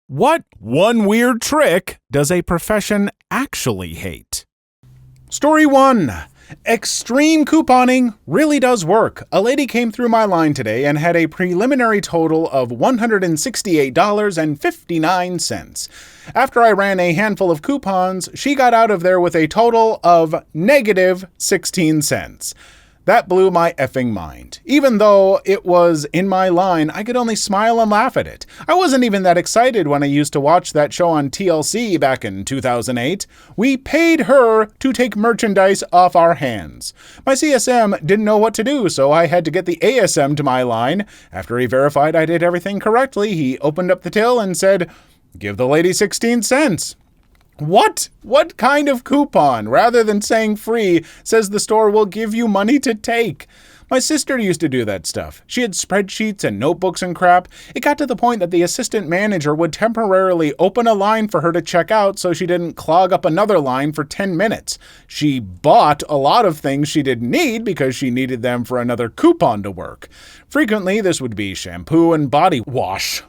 What one weird trick does a profession actually hate? Story 1. Extreme couponing really does work. A lady came through my line today and had a preliminary total of $168.59. After I ran a handful of coupons, she got out of there with a total of negative 16 cents. That blew my effing mind. Even though it was in my line, I could only smile and laugh at it. I wasn't even that excited when I used to watch that show on TLC back in 2008. We paid her to take merchandise off our hands. My CSM didn't know what to do, so I had to get the ASM to my line. After he verified I did everything correctly, he opened up the till and said, "Give the lady 16 cents. What? What kind of coupon, rather than saying free, says the store will give you money to take? My sister used to do that stuff. She had spreadsheets and notebooks and crap. It got to the point that the assistant manager would temporarily open a line for her to check out so she didn't clog up another line for 10 minutes. She bought a lot of things she didn't need because she needed them for another coupon to work. Frequently, this would be shampoo and body wash.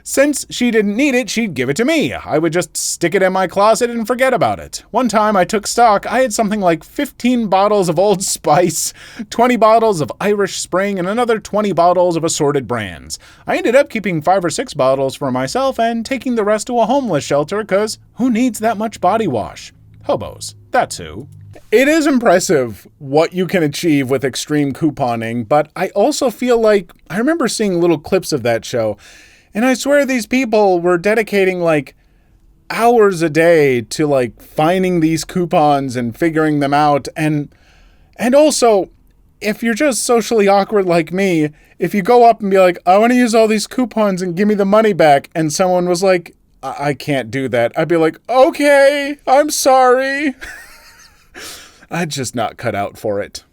Since she didn't need it, she'd give it to me. I would just stick it in my closet and forget about it. One time I took stock, I had something like 15 bottles of Old Spice, 20 bottles of Irish Spring, and another 20 bottles of assorted brands. I ended up keeping 5 or 6 bottles for myself and taking the rest to a homeless shelter because who needs that much body wash? Hobos, that's who. It is impressive what you can achieve with extreme couponing, but I also feel like I remember seeing little clips of that show. And I swear these people were dedicating like hours a day to like finding these coupons and figuring them out. And also, if you're just socially awkward like me, if you go up and be like, I want to use all these coupons and give me the money back, and someone was like, I can't do that, I'd be like, okay, I'm sorry. I'd just not cut out for it.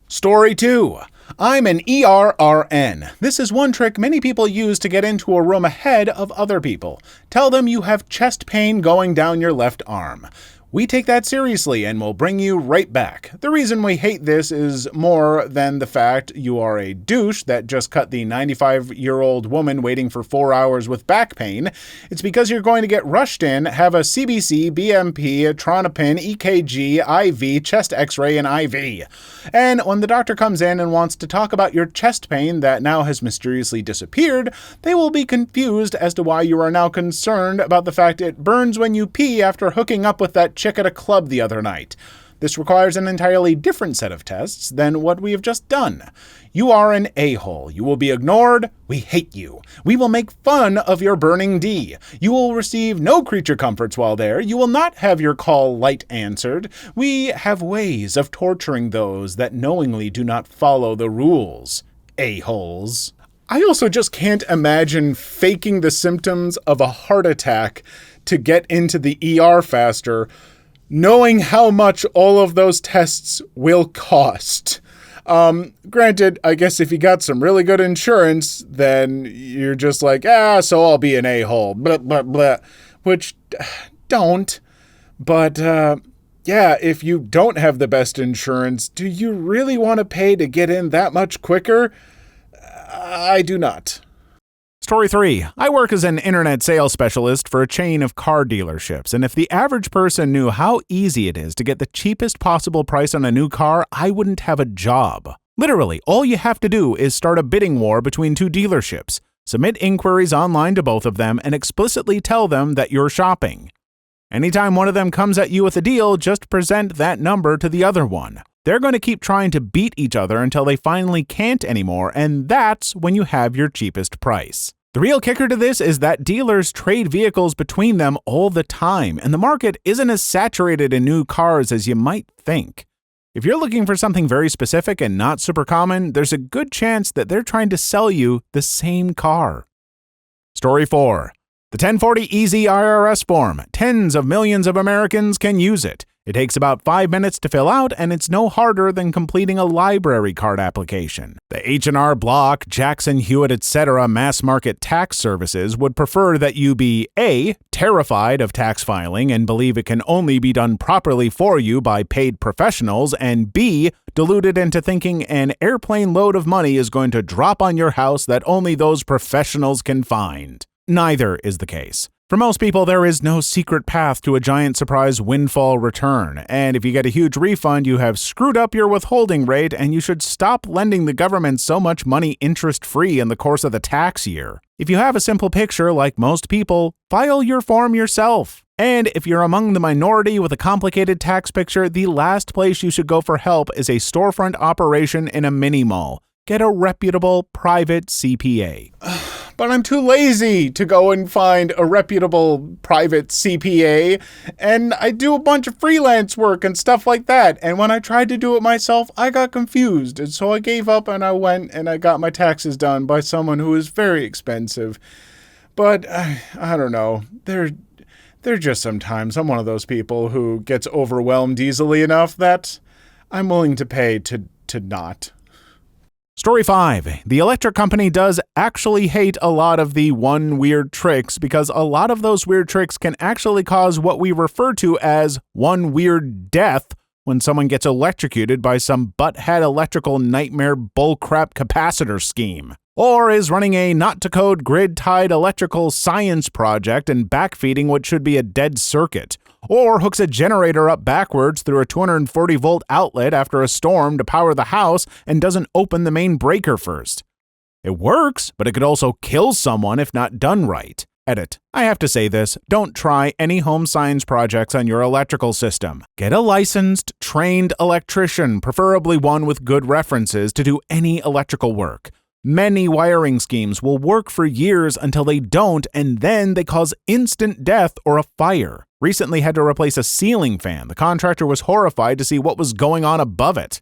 Story 2. I'm an ERRN. This is one trick many people use to get into a room ahead of other people. Tell them you have chest pain going down your left arm. We take that seriously and will bring you right back. The reason we hate this is more than the fact you are a douche that just cut the 95-year-old woman waiting for 4 hours with back pain. It's because you're going to get rushed in, have a CBC, BMP, Tronopin, EKG, IV, chest x-ray, and IV. And when the doctor comes in and wants to talk about your chest pain that now has mysteriously disappeared, they will be confused as to why you are now concerned about the fact it burns when you pee after hooking up with that chick at a club the other night. This requires an entirely different set of tests than what we have just done. You are an a-hole. You will be ignored. We hate you. We will make fun of your burning D. You will receive no creature comforts while there. You will not have your call light answered. We have ways of torturing those that knowingly do not follow the rules. A-holes. I also just can't imagine faking the symptoms of a heart attack to get into the ER faster, knowing how much all of those tests will cost. Granted, I guess if you got some really good insurance, then you're just like, so I'll be an a-hole, blah, blah, blah, which, don't. But, yeah, if you don't have the best insurance, do you really want to pay to get in that much quicker? I do not. Story 3. I work as an internet sales specialist for a chain of car dealerships, and if the average person knew how easy it is to get the cheapest possible price on a new car, I wouldn't have a job. Literally, all you have to do is start a bidding war between 2 dealerships, submit inquiries online to both of them, and explicitly tell them that you're shopping. Anytime one of them comes at you with a deal, just present that number to the other one. They're going to keep trying to beat each other until they finally can't anymore, and that's when you have your cheapest price. The real kicker to this is that dealers trade vehicles between them all the time, and the market isn't as saturated in new cars as you might think. If you're looking for something very specific and not super common, there's a good chance that they're trying to sell you the same car. Story 4. The 1040 Easy IRS form. Tens of millions of Americans can use it. It takes about 5 minutes to fill out, and it's no harder than completing a library card application. The H&R Block, Jackson Hewitt, etc. mass market tax services would prefer that you be A, terrified of tax filing and believe it can only be done properly for you by paid professionals, and B, deluded into thinking an airplane load of money is going to drop on your house that only those professionals can find. neither is the case. For most people, there is no secret path to a giant surprise windfall return, and if you get a huge refund, you have screwed up your withholding rate, and you should stop lending the government so much money interest-free in the course of the tax year. If you have a simple picture, like most people, file your form yourself. And if you're among the minority with a complicated tax picture, the last place you should go for help is a storefront operation in a mini-mall. Get a reputable private CPA. But I'm too lazy to go and find a reputable private CPA, and I do a bunch of freelance work and stuff like that, and when I tried to do it myself, I got confused, and so I gave up and I went and I got my taxes done by someone who is very expensive. But I don't know, they're just sometimes, I'm one of those people who gets overwhelmed easily enough that I'm willing to pay to not. Story 5. The electric company does actually hate a lot of the one weird tricks because a lot of those weird tricks can actually cause what we refer to as one weird death when someone gets electrocuted by some butthead electrical nightmare bullcrap capacitor scheme. Or is running a not-to-code grid-tied electrical science project and backfeeding what should be a dead circuit. Or hooks a generator up backwards through a 240-volt outlet after a storm to power the house and doesn't open the main breaker first. It works, but it could also kill someone if not done right. Edit. I have to say this, don't try any home science projects on your electrical system. Get a licensed, trained electrician, preferably one with good references, to do any electrical work. Many wiring schemes will work for years until they don't, and then they cause instant death or a fire. Recently had to replace a ceiling fan. The contractor was horrified to see what was going on above it.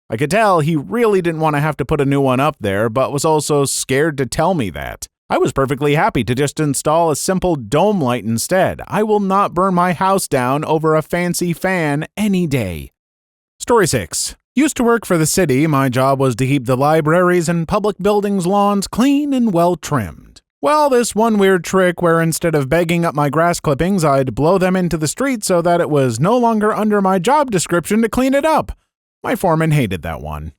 I could tell he really didn't want to have to put a new one up there, but was also scared to tell me that. I was perfectly happy to just install a simple dome light instead. I will not burn my house down over a fancy fan any day. Story 6. Used to work for the city, my job was to keep the libraries and public buildings' lawns clean and well-trimmed. Well, this one weird trick where instead of bagging up my grass clippings, I'd blow them into the street so that it was no longer under my job description to clean it up. My foreman hated that one.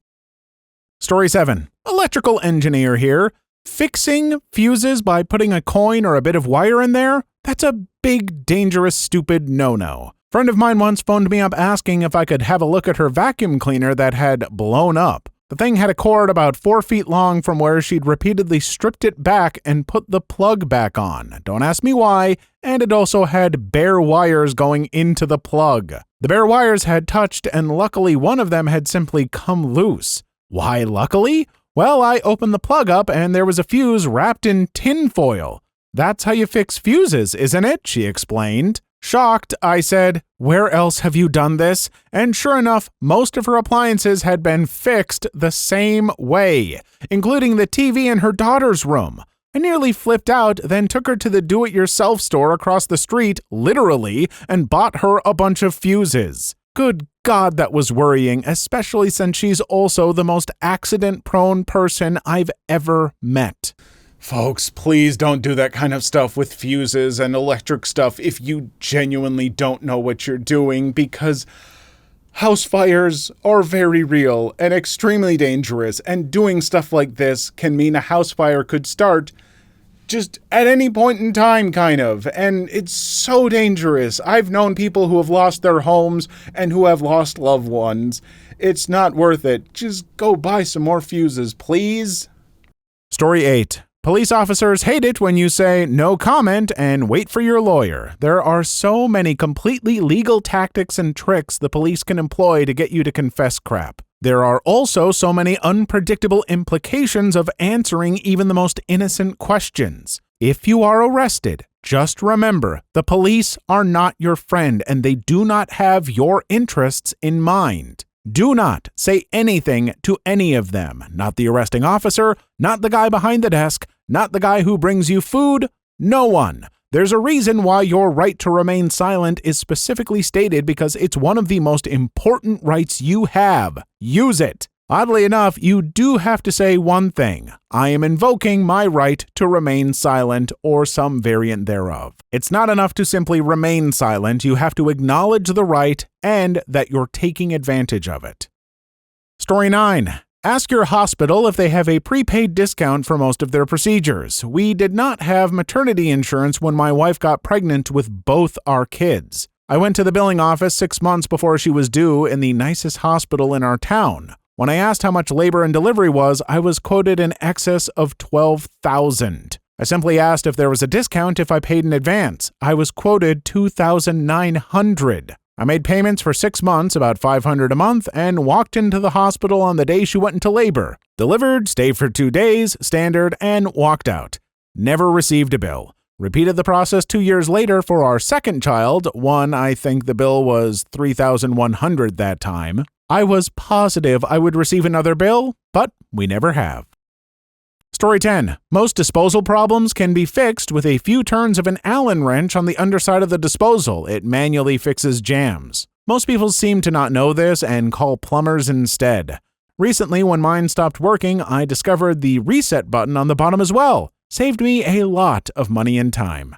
Story 7. Electrical engineer here. Fixing fuses by putting a coin or a bit of wire in there? That's a big, dangerous, stupid no-no. Friend of mine once phoned me up asking if I could have a look at her vacuum cleaner that had blown up. The thing had a cord about 4 feet long from where she'd repeatedly stripped it back and put the plug back on. Don't ask me why, and it also had bare wires going into the plug. The bare wires had touched, and luckily one of them had simply come loose. Why luckily? Well, I opened the plug up and there was a fuse wrapped in tin foil. That's how you fix fuses, isn't it? She explained. Shocked, I said, "Where else have you done this?" And sure enough, most of her appliances had been fixed the same way, including the TV in her daughter's room. I nearly flipped out, then took her to the do-it-yourself store across the street, literally, and bought her a bunch of fuses. Good God, that was worrying, especially since she's also the most accident-prone person I've ever met. Folks, please don't do that kind of stuff with fuses and electric stuff if you genuinely don't know what you're doing, because house fires are very real and extremely dangerous, and doing stuff like this can mean a house fire could start just at any point in time, kind of, and it's so dangerous. I've known people who have lost their homes and who have lost loved ones. It's not worth it. Just go buy some more fuses, please. Story 8. Police officers hate it when you say no comment and wait for your lawyer. There are so many completely legal tactics and tricks the police can employ to get you to confess crap. There are also so many unpredictable implications of answering even the most innocent questions. If you are arrested, just remember, the police are not your friend and they do not have your interests in mind. Do not say anything to any of them. Not the arresting officer, not the guy behind the desk, not the guy who brings you food, no one. There's a reason why your right to remain silent is specifically stated because it's one of the most important rights you have. Use it. Oddly enough, you do have to say one thing. I am invoking my right to remain silent, or some variant thereof. It's not enough to simply remain silent. You have to acknowledge the right and that you're taking advantage of it. Story 9. Ask your hospital if they have a prepaid discount for most of their procedures. We did not have maternity insurance when my wife got pregnant with both our kids. I went to the billing office 6 months before she was due in the nicest hospital in our town. When I asked how much labor and delivery was, I was quoted in excess of $12,000. I simply asked if there was a discount if I paid in advance. I was quoted $2,900. I made payments for 6 months, about $500 a month, and walked into the hospital on the day she went into labor. Delivered, stayed for 2 days, standard, and walked out. Never received a bill. Repeated the process 2 years later for our second child. I think the bill was $3,100 that time. I was positive I would receive another bill, but we never have. Story 10. Most disposal problems can be fixed with a few turns of an Allen wrench on the underside of the disposal. It manually fixes jams. Most people seem to not know this and call plumbers instead. Recently, when mine stopped working, I discovered the reset button on the bottom as well. Saved me a lot of money and time.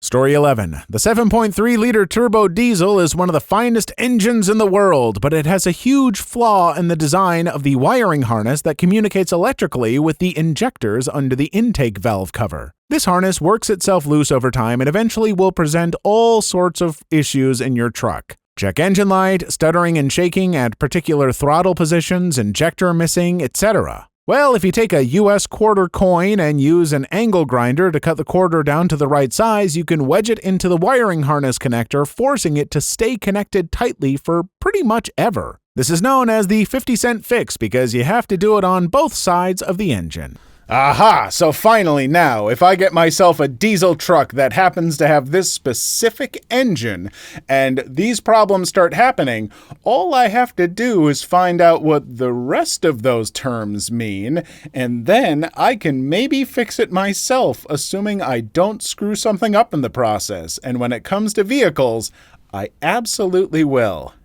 Story 11. The 7.3-liter turbo diesel is one of the finest engines in the world, but it has a huge flaw in the design of the wiring harness that communicates electrically with the injectors under the intake valve cover. This harness works itself loose over time and eventually will present all sorts of issues in your truck. Check engine light, stuttering and shaking at particular throttle positions, injector missing, etc. Well, if you take a US quarter coin and use an angle grinder to cut the quarter down to the right size, you can wedge it into the wiring harness connector, forcing it to stay connected tightly for pretty much ever. This is known as the 50-cent fix because you have to do it on both sides of the engine. Aha! So finally now, if I get myself a diesel truck that happens to have this specific engine and these problems start happening, all I have to do is find out what the rest of those terms mean, and then I can maybe fix it myself, assuming I don't screw something up in the process. And when it comes to vehicles, I absolutely will.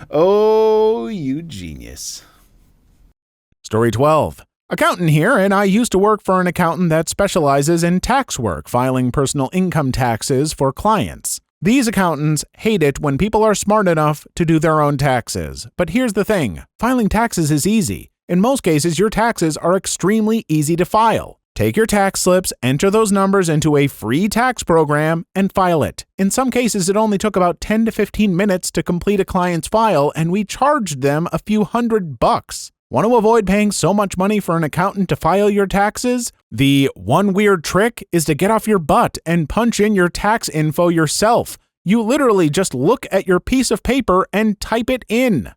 Oh, you genius. Story 12. Accountant here, and I used to work for an accountant that specializes in tax work, filing personal income taxes for clients. These accountants hate it when people are smart enough to do their own taxes. But here's the thing, filing taxes is easy. In most cases, your taxes are extremely easy to file. Take your tax slips, enter those numbers into a free tax program, and file it. In some cases, it only took about 10 to 15 minutes to complete a client's file, and we charged them a few $100. Want to avoid paying so much money for an accountant to file your taxes? The one weird trick is to get off your butt and punch in your tax info yourself. You literally just look at your piece of paper and type it in.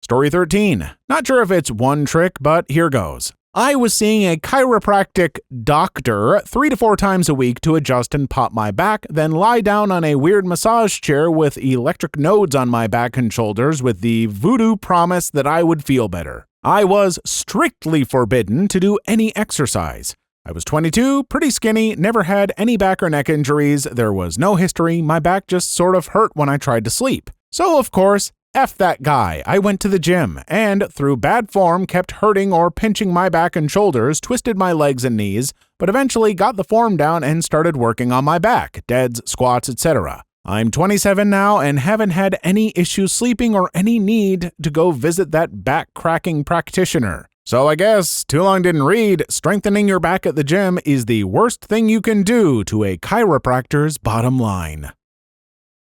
Story 13. Not sure if it's one trick, but here goes. I was seeing a chiropractic doctor 3 to 4 times a week to adjust and pop my back, then lie down on a weird massage chair with electric nodes on my back and shoulders with the voodoo promise that I would feel better. I was strictly forbidden to do any exercise. I was 22, pretty skinny, never had any back or neck injuries, there was no history, my back just sort of hurt when I tried to sleep. So, of course, F that guy. I went to the gym and, through bad form, kept hurting or pinching my back and shoulders, twisted my legs and knees, but eventually got the form down and started working on my back, deads, squats, etc. I'm 27 now and haven't had any issues sleeping or any need to go visit that back-cracking practitioner. So I guess, too long didn't read, strengthening your back at the gym is the worst thing you can do to a chiropractor's bottom line.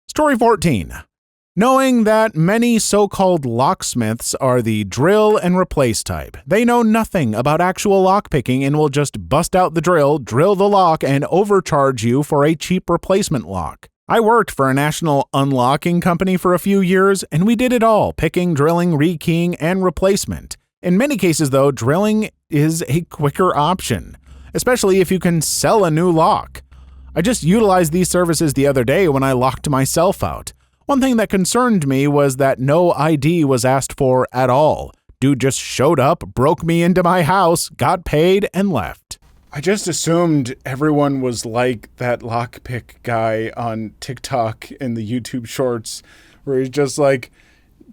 Story 14. Knowing that many so-called locksmiths are the drill and replace type. They know nothing about actual lockpicking and will just bust out the drill the lock, and overcharge you for a cheap replacement lock. I worked for a national unlocking company for a few years, and we did it all, picking, drilling, rekeying, and replacement. In many cases, though, drilling is a quicker option, especially if you can sell a new lock. I just utilized these services the other day when I locked myself out. One thing that concerned me was that no ID was asked for at all. Dude just showed up, broke me into my house, got paid, and left. I just assumed everyone was like that lockpick guy on TikTok in the YouTube shorts, where he's just like,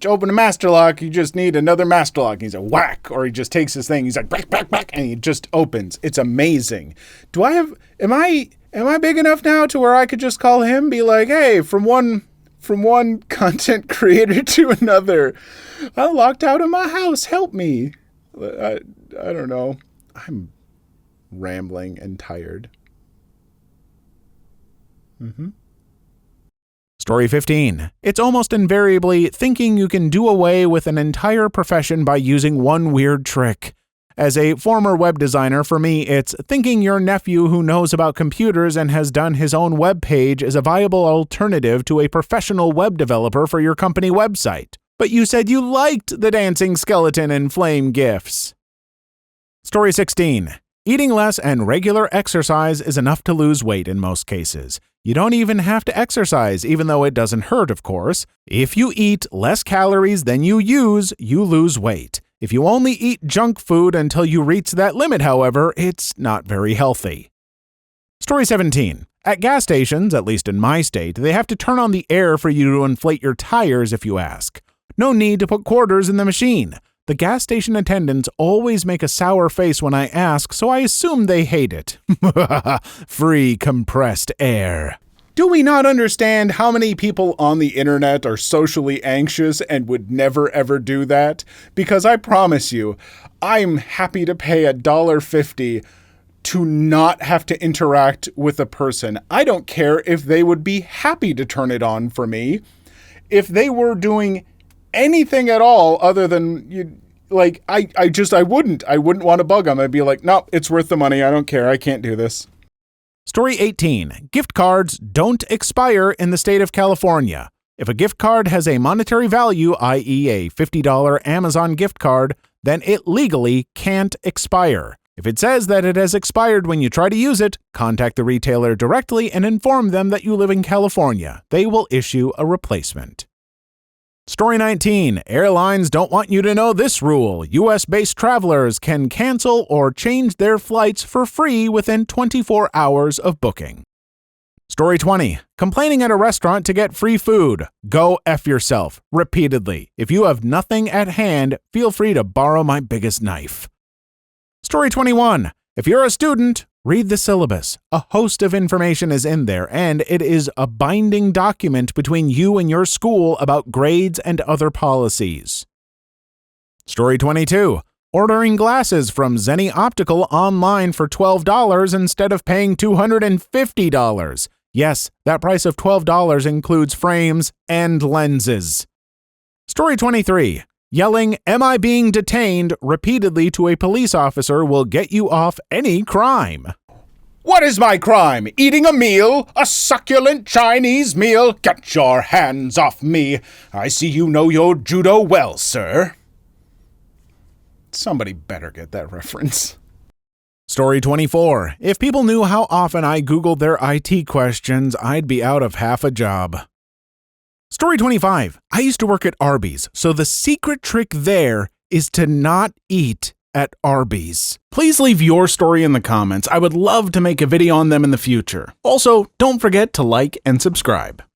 to open a master lock, you just need another master lock. And he's like, whack, or he just takes his thing, he's like, back, back, back, and he just opens. It's amazing. Am I big enough now to where I could just call him, be like, hey, from one from one content creator to another. I'm locked out of my house. Help me. I don't know. I'm rambling and tired. Story 15. It's almost invariably thinking you can do away with an entire profession by using one weird trick. As a former web designer, for me, it's thinking your nephew who knows about computers and has done his own web page is a viable alternative to a professional web developer for your company website. But you said you liked the dancing skeleton and flame gifs. Story 16. Eating less and regular exercise is enough to lose weight in most cases. You don't even have to exercise, even though it doesn't hurt, of course. If you eat less calories than you use, you lose weight. If you only eat junk food until you reach that limit, however, it's not very healthy. Story 17. At gas stations, at least in my state, they have to turn on the air for you to inflate your tires if you ask. No need to put quarters in the machine. The gas station attendants always make a sour face when I ask, so I assume they hate it. Free compressed air. Do we not understand how many people on the internet are socially anxious and would never ever do that? Because I promise you, I'm happy to pay $1.50 to not have to interact with a person. I don't care if they would be happy to turn it on for me. If they were doing anything at all other than I wouldn't want to bug them. I'd be like, no, it's worth the money. I don't care. I can't do this. Story 18. Gift cards don't expire in the state of California. If a gift card has a monetary value, i.e. a $50 Amazon gift card, then it legally can't expire. If it says that it has expired when you try to use it, contact the retailer directly and inform them that you live in California. They will issue a replacement. Story 19. Airlines don't want you to know this rule. U.S.-based travelers can cancel or change their flights for free within 24 hours of booking. Story 20. Complaining at a restaurant to get free food. Go F yourself. Repeatedly. If you have nothing at hand, feel free to borrow my biggest knife. Story 21. If you're a student, read the syllabus. A host of information is in there, and it is a binding document between you and your school about grades and other policies. Story 22. Ordering glasses from Zenni Optical online for $12 instead of paying $250. Yes, that price of $12 includes frames and lenses. Story 23. Yelling, "Am I being detained?" repeatedly to a police officer will get you off any crime. What is my crime? Eating a meal? A succulent Chinese meal? Get your hands off me. I see you know your judo well, sir. Somebody better get that reference. Story 24. If people knew how often I Googled their IT questions, I'd be out of half a job. Story 25. I used to work at Arby's, so the secret trick there is to not eat at Arby's. Please leave your story in the comments. I would love to make a video on them in the future. Also, don't forget to like and subscribe.